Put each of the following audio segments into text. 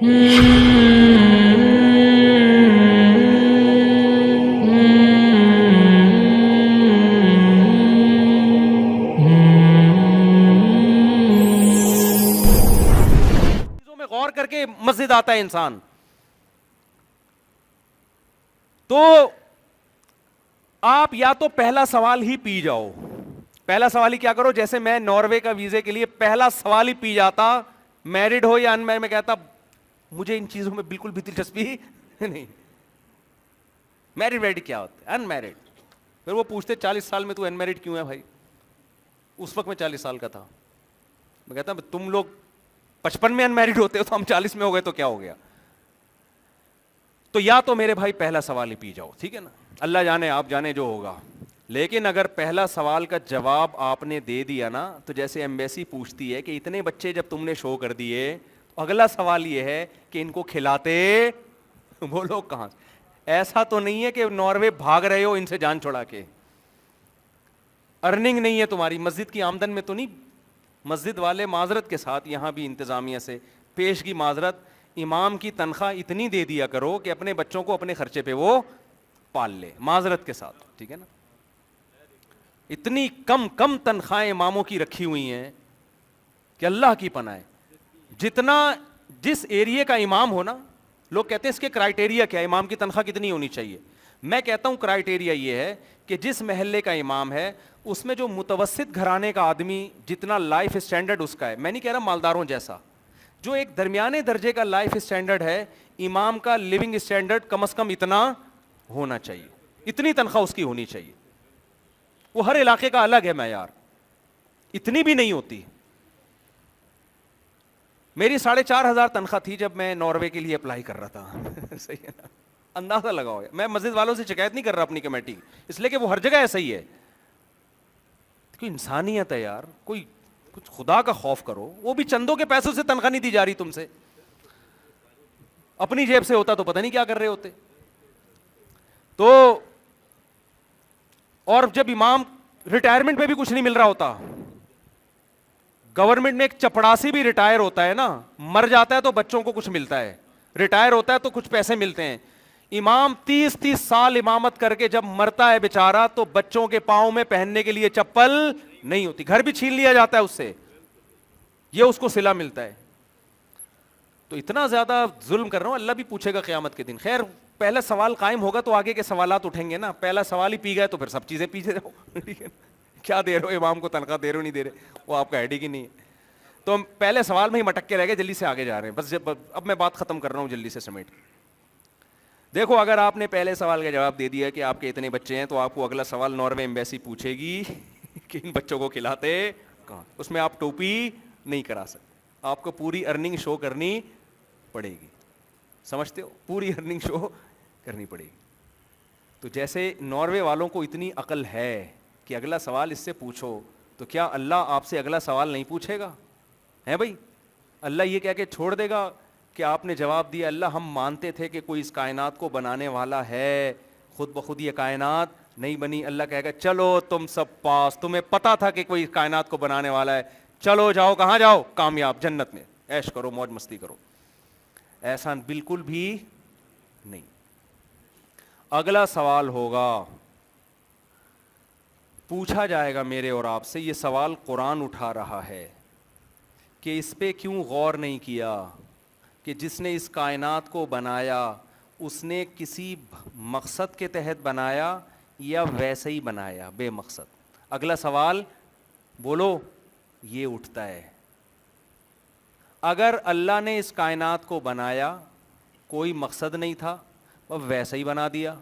چیزوں میں غور کر کے مسجد آتا ہے انسان. تو آپ یا تو پہلا سوال ہی پی جاؤ. پہلا سوال ہی کیا کرو؟ جیسے میں ناروے کا ویزے کے لیے پہلا سوال ہی پی جاتا, میرڈ ہو یا ان میرڈ, میں کہتا مجھے ان چیزوں میں بالکل بھی دلچسپی نہیں. میرڈ ویڈ کیا ہوتا ہے؟ In married. پھر وہ پوچھتے 40 سال میں تو ان میرڈ کیوں ہے بھائی؟ اس وقت میں 40 سال کا تھا. میں کہتا تم لوگ 55 میں ان میرڈ ہوتے ہو تو ہم 40 میں ہو گئے تو کیا ہو گیا؟ تو یا تو میرے بھائی پہلا سوال ہی پی جاؤ, ٹھیک ہے نا, اللہ جانے آپ جانے جو ہوگا. لیکن اگر پہلا سوال کا جواب آپ نے دے دیا نا, تو جیسے ایمبیسی پوچھتی ہے کہ اتنے بچے جب تم نے شو کر دیے, اگلا سوال یہ ہے کہ ان کو کھلاتے وہ لوگ کہاں سے؟ ایسا تو نہیں ہے کہ ناروے بھاگ رہے ہو ان سے جان چھڑا کے, ارننگ نہیں ہے تمہاری, مسجد کی آمدن میں تو نہیں. مسجد والے معذرت کے ساتھ یہاں بھی انتظامیہ سے پیش کی معذرت, امام کی تنخواہ اتنی دے دیا کرو کہ اپنے بچوں کو اپنے خرچے پہ وہ پال لے, معذرت کے ساتھ, ٹھیک ہے نا. اتنی کم تنخواہیں اماموں کی رکھی ہوئی ہیں کہ اللہ کی پناہ. جتنا جس ایریے کا امام ہو نا, لوگ کہتے ہیں اس کے کرائٹیریا کیا ہے, امام کی تنخواہ کتنی ہونی چاہیے. میں کہتا ہوں کرائٹیریا یہ ہے کہ جس محلے کا امام ہے اس میں جو متوسط گھرانے کا آدمی جتنا لائف اسٹینڈرڈ اس کا ہے, میں نہیں کہہ رہا مالداروں جیسا, جو ایک درمیانے درجے کا لائف اسٹینڈرڈ ہے, امام کا لیونگ اسٹینڈرڈ کم از کم اتنا ہونا چاہیے, اتنی تنخواہ اس کی ہونی چاہیے. وہ ہر علاقے کا الگ ہے معیار, اتنی بھی نہیں ہوتی. میری 4,500 تنخواہ تھی جب میں ناروے کے لیے اپلائی کر رہا تھا. صحیح ہے نا, اندازہ لگاؤ. میں مسجد والوں سے شکایت نہیں کر رہا اپنی کمیٹی, اس لیے کہ وہ ہر جگہ ایسا ہی ہے. کوئی انسانیت ہے یار, کوئی کچھ خدا کا خوف کرو. وہ بھی چندوں کے پیسوں سے تنخواہ نہیں دی جا رہی تم سے, اپنی جیب سے ہوتا تو پتہ نہیں کیا کر رہے ہوتے. تو اور جب امام ریٹائرمنٹ پہ بھی کچھ نہیں مل رہا ہوتا, گورنمنٹ میں ایک چپڑاسی بھی ریٹائر ہوتا ہے نا, مر جاتا ہے تو بچوں کو کچھ ملتا ہے, ریٹائر ہوتا ہے تو کچھ پیسے ملتے ہیں. امام 30 سال امامت کر کے جب مرتا ہے بیچارہ, تو بچوں کے پاؤں میں پہننے کے لیے چپل نہیں ہوتی, گھر بھی چھین لیا جاتا ہے اس سے, یہ اس کو صلہ ملتا ہے. تو اتنا زیادہ ظلم کر رہا ہوں, اللہ بھی پوچھے گا قیامت کے دن. خیر پہلا سوال قائم ہوگا تو آگے کے سوالات اٹھیں گے نا. پہلا سوال ہی پی گئے تو پھر سب چیزیں پیچھے جاؤ. ٹھیک ہے, کیا دے رہے ہو امام کو تنخواہ, دے رہے ہو نہیں دے رہے, وہ آپ کا ہیڈک ہی نہیں ہے. تو ہم پہلے سوال میں ہی مٹک کے رہ گئے, جلدی سے آگے جا رہے ہیں. بس اب میں بات ختم کر رہا ہوں جلدی سے سمیٹ. دیکھو اگر آپ نے پہلے سوال کا جواب دے دیا کہ آپ کے اتنے بچے ہیں, تو آپ کو اگلا سوال ناروے ایمبیسی پوچھے گی کہ ان بچوں کو کھلاتے کہاں. اس میں آپ ٹوپی نہیں کرا سکتے, آپ کو پوری ارننگ شو کرنی پڑے گی. سمجھتے ہو, پوری ارننگ شو کرنی پڑے گی. تو جیسے ناروے والوں کو اتنی عقل ہے کہ اگلا سوال اس سے پوچھو, تو کیا اللہ آپ سے اگلا سوال نہیں پوچھے گا؟ ہے بھائی, اللہ یہ کہہ کے چھوڑ دے گا کہ آپ نے جواب دیا اللہ ہم مانتے تھے کہ کوئی اس کائنات کو بنانے والا ہے, خود بخود یہ کائنات نہیں بنی. اللہ کہے گا چلو تم سب پاس, تمہیں پتا تھا کہ کوئی کائنات کو بنانے والا ہے, چلو جاؤ, کہاں جاؤ؟ کامیاب, جنت میں عیش کرو, موج مستی کرو. ایسا بالکل بھی نہیں. اگلا سوال ہوگا, پوچھا جائے گا میرے اور آپ سے, یہ سوال قرآن اٹھا رہا ہے کہ اس پہ کیوں غور نہیں کیا کہ جس نے اس کائنات کو بنایا اس نے کسی مقصد کے تحت بنایا یا ویسے ہی بنایا بے مقصد. اگلا سوال بولو یہ اٹھتا ہے. اگر اللہ نے اس کائنات کو بنایا, کوئی مقصد نہیں تھا, وہ ویسے ہی بنا دیا,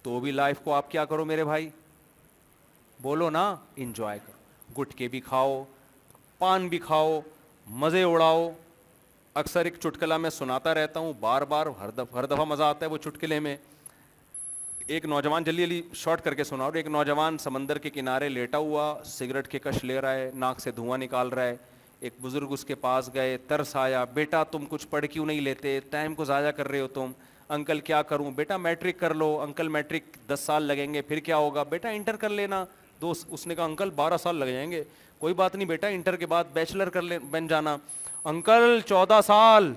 تو بھی لائف کو آپ کیا کرو میرے بھائی؟ بولو نا, انجوائے کرو. گٹکے بھی کھاؤ, پان بھی کھاؤ, مزے اڑاؤ. اکثر ایک چٹکلا میں سناتا رہتا ہوں بار بار, ہر دفعہ مزہ آتا ہے وہ چٹکلے میں. ایک نوجوان, جلدی شارٹ کر کے سنا رہا ہوں. ایک نوجوان سمندر کے کنارے لیٹا ہوا سگریٹ کے کش لے رہا ہے, ناک سے دھواں نکال رہا ہے. ایک بزرگ اس کے پاس گئے, ترس آیا, بیٹا تم کچھ پڑھ کیوں نہیں لیتے, ٹائم کو ضائع کر رہے ہو تم. انکل کیا کروں؟ بیٹا میٹرک کر لو. انکل میٹرک 10 سال لگیں گے, پھر کیا ہوگا؟ بیٹا انٹر کر لینا. دوست اس نے کہا انکل 12 سال لگ جائیں گے. کوئی بات نہیں بیٹا, انٹر کے بعد بیچلر کر لے بن جانا. انکل 14 سال.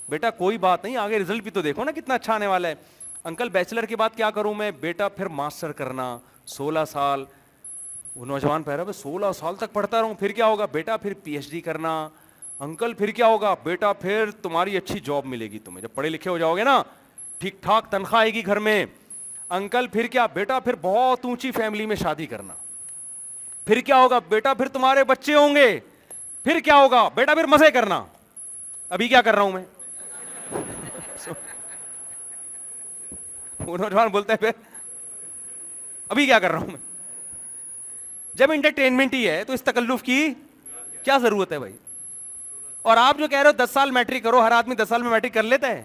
بیٹا کوئی بات نہیں, آگے رزلٹ بھی تو دیکھو نا کتنا اچھا آنے والا ہے. انکل بیچلر کے بعد کیا کروں میں؟ بیٹا پھر ماسٹر کرنا. 16 سال. وہ نوجوان پہ رہا 16 سال تک پڑھتا رہوں, پھر کیا ہوگا؟ بیٹا پھر پی ایچ ڈی کرنا. انکل پھر کیا ہوگا؟ بیٹا پھر تمہاری اچھی جاب ملے گی تمہیں, جب پڑھے لکھے ہو جاؤ گے نا, ٹھیک ٹھاک تنخواہ آئے گی گھر میں. انکل پھر کیا؟ بیٹا پھر بہت اونچی فیملی میں شادی کرنا. پھر کیا ہوگا؟ بیٹا پھر تمہارے بچے ہوں گے. پھر کیا ہوگا؟ بیٹا پھر مزے کرنا. ابھی کیا کر رہا ہوں میں؟ وہ نوجوان بولتا ہے پھر ابھی کیا کر رہا ہوں میں؟ جب انٹرٹینمنٹ ہی ہے تو اس تکلف کی کیا ضرورت ہے بھائی؟ اور آپ جو کہہ رہے ہو 10 سال میٹرک کرو, ہر آدمی 10 سال میں میٹرک کر لیتا ہے؟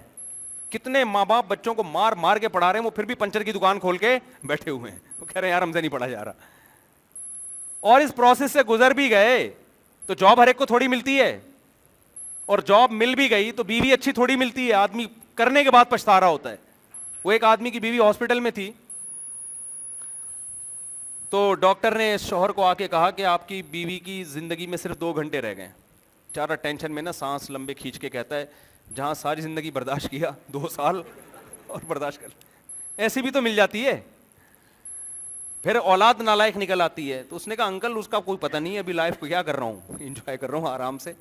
کتنے ماں باپ بچوں کو مار مار کے پڑھا رہے ہیں, وہ پھر بھی پنچر کی دکان کھول کے بیٹھے ہوئے ہیں, وہ کہہ رہے ہیں یار ہم سے نہیں پڑھا جا رہا. اور اس پروسیس سے گزر بھی گئے تو جاب ہر ایک کو تھوڑی ملتی ہے, اور جاب مل بھی گئی تو بیوی اچھی تھوڑی ملتی ہے, آدمی کرنے کے بعد پچھتا رہا ہوتا ہے. وہ ایک آدمی کی بیوی ہاسپٹل میں تھی, تو ڈاکٹر نے شوہر کو آ کے کہا کہ آپ کی بیوی کی زندگی میں صرف 2 گھنٹے رہ گئے. چارہ ٹینشن میں نا سانس لمبے کھینچ کے کہتا ہے جہاں ساری زندگی برداشت کیا 2 سال اور برداشت کر, ایسی بھی تو مل جاتی ہے. پھر اولاد نالائق نکل آتی ہے. تو اس نے کہا انکل اس کا کوئی پتہ نہیں ہے, ابھی لائف کو کیا کر رہا ہوں, انجوائے کر رہا ہوں آرام سے.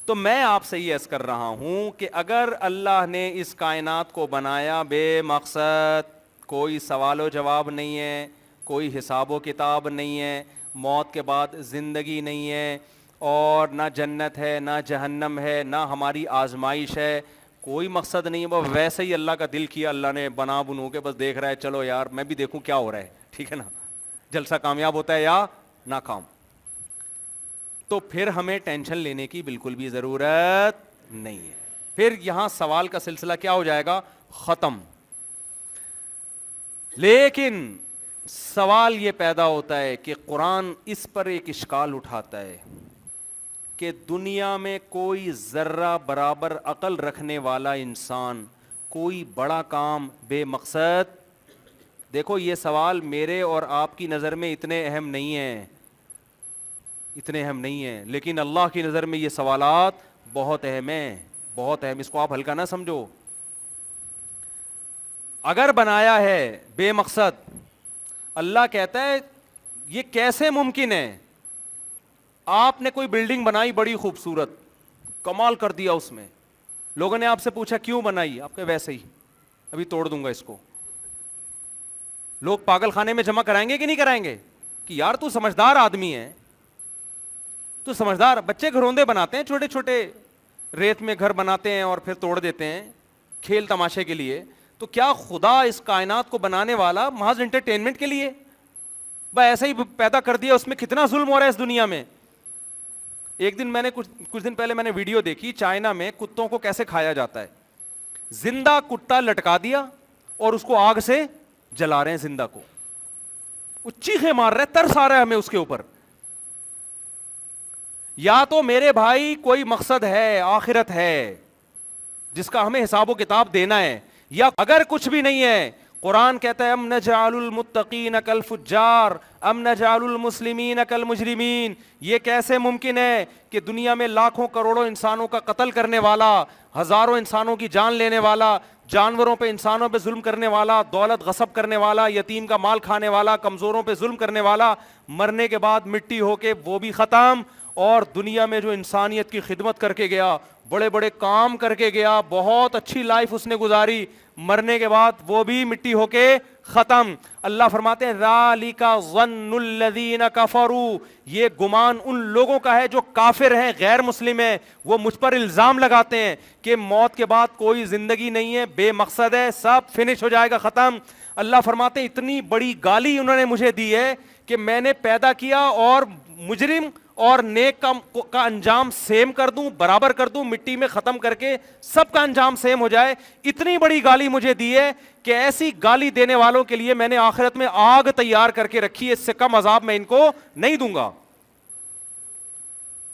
تو میں آپ سے یہ عرض کر رہا ہوں کہ اگر اللہ نے اس کائنات کو بنایا بے مقصد, کوئی سوال و جواب نہیں ہے, کوئی حساب و کتاب نہیں ہے, موت کے بعد زندگی نہیں ہے, اور نہ جنت ہے نہ جہنم ہے, نہ ہماری آزمائش ہے, کوئی مقصد نہیں ہے, وہ ویسے ہی اللہ کا دل کیا, اللہ نے بنا بنو کے بس دیکھ رہا ہے, چلو یار میں بھی دیکھوں کیا ہو رہا ہے, ٹھیک ہے نا, جلسہ کامیاب ہوتا ہے یا ناکام. تو پھر ہمیں ٹینشن لینے کی بالکل بھی ضرورت نہیں ہے. پھر یہاں سوال کا سلسلہ کیا ہو جائے گا؟ ختم. لیکن سوال یہ پیدا ہوتا ہے کہ قرآن اس پر ایک اشکال اٹھاتا ہے کہ دنیا میں کوئی ذرہ برابر عقل رکھنے والا انسان کوئی بڑا کام بے مقصد, دیکھو یہ سوال میرے اور آپ کی نظر میں اتنے اہم نہیں ہیں, لیکن اللہ کی نظر میں یہ سوالات بہت اہم ہیں, بہت اہم. اس کو آپ ہلکا نہ سمجھو. اگر بنایا ہے بے مقصد, اللہ کہتا ہے یہ کیسے ممکن ہے؟ آپ نے کوئی بلڈنگ بنائی بڑی خوبصورت, کمال کر دیا اس میں, لوگوں نے آپ سے پوچھا کیوں بنائی, آپ کہ ویسے ہی ابھی توڑ دوں گا اس کو. لوگ پاگل خانے میں جمع کرائیں گے کہ نہیں کرائیں گے کہ یار تو سمجھدار آدمی ہے, تو سمجھدار. بچے گھروندے بناتے ہیں چھوٹے چھوٹے, ریت میں گھر بناتے ہیں اور پھر توڑ دیتے ہیں کھیل تماشے کے لیے. تو کیا خدا اس کائنات کو بنانے والا محض انٹرٹینمنٹ کے لیے بس ایسا ہی پیدا کر دیا؟ اس میں کتنا ظلم ہو رہا ہے اس دنیا میں. ایک دن میں نے کچھ دن پہلے میں نے ویڈیو دیکھی, چائنا میں کتوں کو کیسے کھایا جاتا ہے. زندہ کتا لٹکا دیا اور اس کو آگ سے جلا رہے ہیں زندہ کو, وہ چیخے مار رہے, ترس آ رہا ہے ہمیں اس کے اوپر. یا تو میرے بھائی کوئی مقصد ہے, آخرت ہے جس کا ہمیں حساب و کتاب دینا ہے, یا اگر کچھ بھی نہیں ہے, قرآن کہتا ہے ام نجعل المتقین کالفجار ام نجعل المسلمین کالمجرمین. یہ کیسے ممکن ہے کہ دنیا میں لاکھوں کروڑوں انسانوں کا قتل کرنے والا, ہزاروں انسانوں کی جان لینے والا, جانوروں پہ انسانوں پہ ظلم کرنے والا, دولت غصب کرنے والا, یتیم کا مال کھانے والا, کمزوروں پہ ظلم کرنے والا, مرنے کے بعد مٹی ہو کے وہ بھی ختم, اور دنیا میں جو انسانیت کی خدمت کر کے گیا, بڑے بڑے کام کر کے گیا, بہت اچھی لائف اس نے گزاری, مرنے کے بعد وہ بھی مٹی ہو کے ختم. اللہ فرماتے ہیں ذالک ظن الذین کفروا, یہ گمان ان لوگوں کا ہے جو کافر ہیں, غیر مسلم ہیں. وہ مجھ پر الزام لگاتے ہیں کہ موت کے بعد کوئی زندگی نہیں ہے, بے مقصد ہے, سب فنش ہو جائے گا, ختم. اللہ فرماتے ہیں اتنی بڑی گالی انہوں نے مجھے دی ہے کہ میں نے پیدا کیا اور مجرم اور نیک کا انجام سیم کر دوں, برابر کر دوں, مٹی میں ختم کر کے سب کا انجام سیم ہو جائے. اتنی بڑی گالی مجھے دی ہے کہ ایسی گالی دینے والوں کے لیے میں نے آخرت میں آگ تیار کر کے رکھی ہے, اس سے کم عذاب میں ان کو نہیں دوں گا.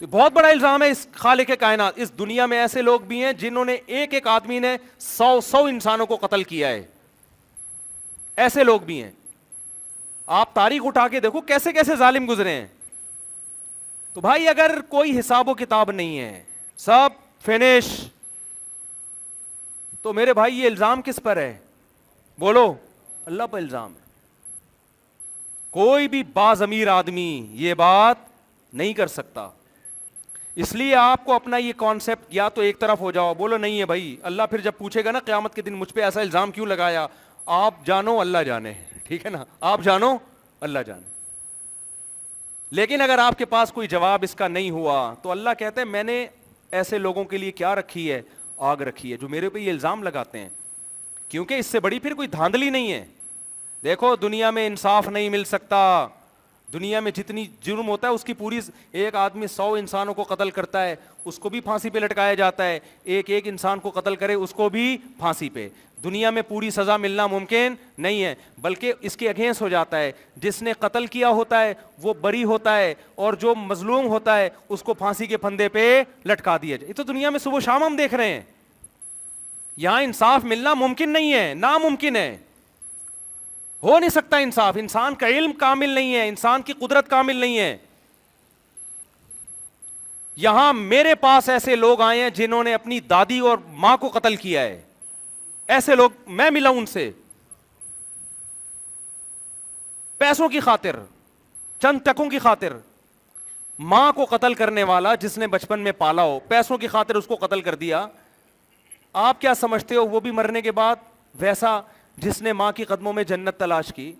بہت بڑا الزام ہے اس خالق کائنات. اس دنیا میں ایسے لوگ بھی ہیں جنہوں نے ایک ایک آدمی نے 100 انسانوں کو قتل کیا ہے, ایسے لوگ بھی ہیں. آپ تاریخ اٹھا کے دیکھو کیسے کیسے ظالم گزرے ہیں. تو بھائی اگر کوئی حساب و کتاب نہیں ہے, سب فنش. تو میرے بھائی یہ الزام کس پر ہے؟ بولو. اللہ پر الزام ہے. کوئی بھی باضمیر آدمی یہ بات نہیں کر سکتا. اس لیے آپ کو اپنا یہ کانسیپٹ یا تو ایک طرف ہو جاؤ, بولو نہیں ہے بھائی. اللہ پھر جب پوچھے گا نا قیامت کے دن مجھ پہ ایسا الزام کیوں لگایا, آپ جانو اللہ جانے, ٹھیک ہے نا, آپ جانو اللہ جانے. لیکن اگر آپ کے پاس کوئی جواب اس کا نہیں ہوا تو اللہ کہتے ہیں میں نے ایسے لوگوں کے لیے کیا رکھی ہے, آگ رکھی ہے, جو میرے پہ یہ الزام لگاتے ہیں. کیونکہ اس سے بڑی پھر کوئی دھاندلی نہیں ہے. دیکھو دنیا میں انصاف نہیں مل سکتا. دنیا میں جتنی جرم ہوتا ہے اس کی پوری, ایک آدمی 100 انسانوں کو قتل کرتا ہے اس کو بھی پھانسی پہ لٹکایا جاتا ہے, ایک انسان کو قتل کرے اس کو بھی پھانسی پہ. دنیا میں پوری سزا ملنا ممکن نہیں ہے, بلکہ اس کے اگینسٹ ہو جاتا ہے. جس نے قتل کیا ہوتا ہے وہ بری ہوتا ہے, اور جو مظلوم ہوتا ہے اس کو پھانسی کے پھندے پہ لٹکا دیا جائے. یہ تو دنیا میں صبح و شام ہم دیکھ رہے ہیں. یہاں انصاف ملنا ممکن نہیں ہے, ناممکن ہے, ہو نہیں سکتا انصاف. انسان کا علم کامل نہیں ہے, انسان کی قدرت کامل نہیں ہے. یہاں میرے پاس ایسے لوگ آئے ہیں جنہوں نے اپنی دادی اور ماں کو قتل کیا ہے. ایسے لوگ میں ملا ان سے, پیسوں کی خاطر, چند ٹکوں کی خاطر. ماں کو قتل کرنے والا جس نے بچپن میں پالا ہو, پیسوں کی خاطر اس کو قتل کر دیا. آپ کیا سمجھتے ہو وہ بھی مرنے کے بعد ویسا جس نے ماں کی قدموں میں جنت تلاش کی,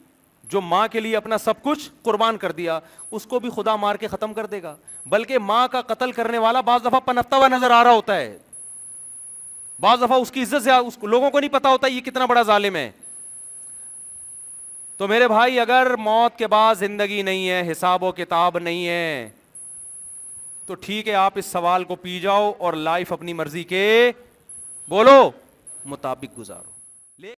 جو ماں کے لیے اپنا سب کچھ قربان کر دیا, اس کو بھی خدا مار کے ختم کر دے گا؟ بلکہ ماں کا قتل کرنے والا بعض دفعہ پنپتا ہوا نظر آ رہا ہوتا ہے, بعض دفعہ اس کی عزت سے اس لوگوں کو نہیں پتا ہوتا یہ کتنا بڑا ظالم ہے. تو میرے بھائی اگر موت کے بعد زندگی نہیں ہے, حساب و کتاب نہیں ہے, تو ٹھیک ہے آپ اس سوال کو پی جاؤ اور لائف اپنی مرضی کے بولو مطابق گزارو.